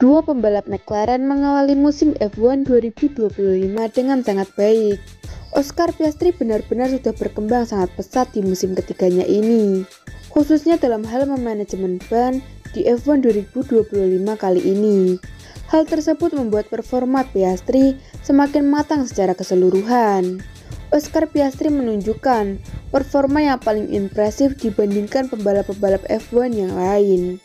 Dua pembalap McLaren mengawali musim F1 2025 dengan sangat baik. Oscar Piastri benar-benar sudah berkembang sangat pesat di musim ketiganya ini, khususnya dalam hal memanajemen ban di F1 2025 kali ini. Hal tersebut membuat performa Piastri semakin matang secara keseluruhan. Oscar Piastri menunjukkan performa yang paling impresif dibandingkan pembalap-pembalap F1 yang lain.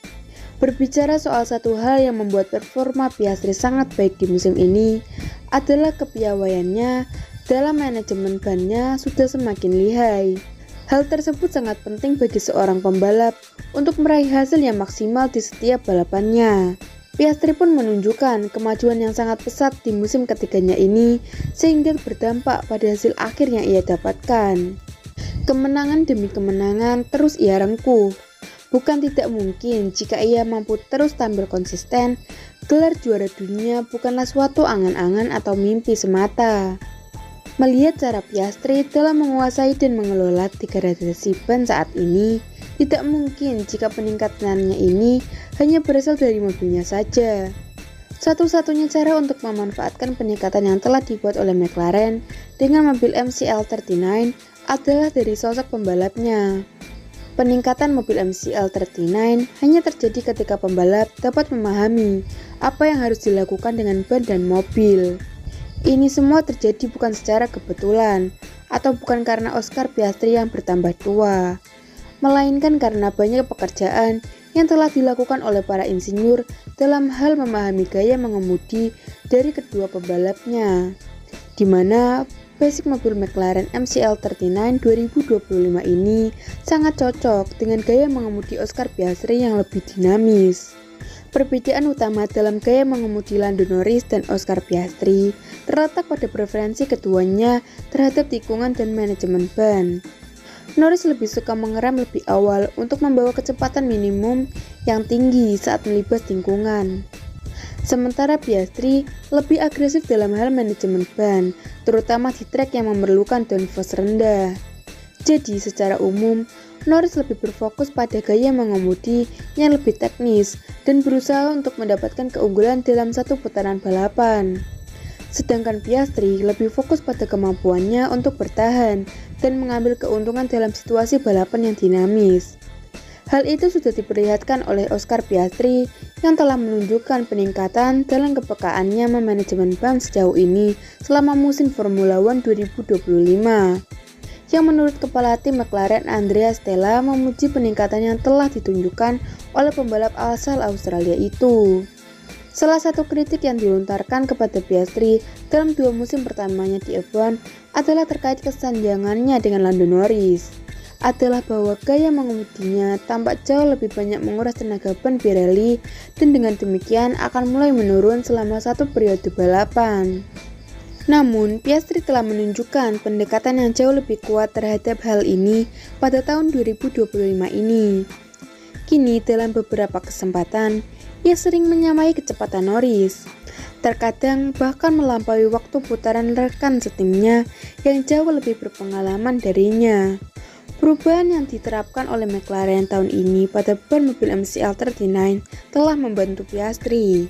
Berbicara soal satu hal yang membuat performa Piastri sangat baik di musim ini adalah kepiawaiannya dalam manajemen bannya sudah semakin lihai. Hal tersebut sangat penting bagi seorang pembalap untuk meraih hasil yang maksimal di setiap balapannya. Piastri pun menunjukkan kemajuan yang sangat pesat di musim ketiganya ini sehingga berdampak pada hasil akhir yang ia dapatkan. Kemenangan demi kemenangan terus ia rengkuh. Bukan tidak mungkin jika ia mampu terus tampil konsisten, gelar juara dunia bukanlah suatu angan-angan atau mimpi semata. Melihat cara Piastri dalam menguasai dan mengelola degradasi ban saat ini, tidak mungkin jika peningkatannya ini hanya berasal dari mobilnya saja. Satu-satunya cara untuk memanfaatkan peningkatan yang telah dibuat oleh McLaren dengan mobil MCL39 adalah dari sosok pembalapnya. Peningkatan mobil MCL39 hanya terjadi ketika pembalap dapat memahami apa yang harus dilakukan dengan ban dan mobil. Ini semua terjadi bukan secara kebetulan atau bukan karena Oscar Piastri yang bertambah tua, melainkan karena banyak pekerjaan yang telah dilakukan oleh para insinyur dalam hal memahami gaya mengemudi dari kedua pembalapnya, di mana basic mobil McLaren MCL39 2025 ini sangat cocok dengan gaya mengemudi Oscar Piastri yang lebih dinamis. Perbedaan utama dalam gaya mengemudi Lando Norris dan Oscar Piastri terletak pada preferensi keduanya terhadap tikungan dan manajemen ban. Norris lebih suka mengerem lebih awal untuk membawa kecepatan minimum yang tinggi saat melibas tikungan. Sementara Piastri lebih agresif dalam hal manajemen ban, terutama di trek yang memerlukan downforce rendah. Jadi secara umum, Norris lebih berfokus pada gaya mengemudi yang lebih teknis dan berusaha untuk mendapatkan keunggulan dalam satu putaran balapan. Sedangkan Piastri lebih fokus pada kemampuannya untuk bertahan dan mengambil keuntungan dalam situasi balapan yang dinamis. Hal itu sudah diperlihatkan oleh Oscar Piastri yang telah menunjukkan peningkatan dalam kepekaannya memanajemen ban sejauh ini selama musim Formula One 2025. Yang menurut kepala tim McLaren Andrea Stella memuji peningkatan yang telah ditunjukkan oleh pembalap asal Australia itu. Salah satu kritik yang dilontarkan kepada Piastri dalam dua musim pertamanya di F1 adalah terkait kesenjangannya dengan Lando Norris. Adalah bahwa gaya mengemudinya tampak jauh lebih banyak menguras tenaga ban Pirelli dan dengan demikian akan mulai menurun selama satu periode balapan. Namun, Piastri telah menunjukkan pendekatan yang jauh lebih kuat terhadap hal ini pada tahun 2025 ini. Kini dalam beberapa kesempatan, ia sering menyamai kecepatan Norris. Terkadang bahkan melampaui waktu putaran rekan setimnya yang jauh lebih berpengalaman darinya. Perubahan yang diterapkan oleh McLaren tahun ini pada ban mobil MCL39 telah membantu Piastri.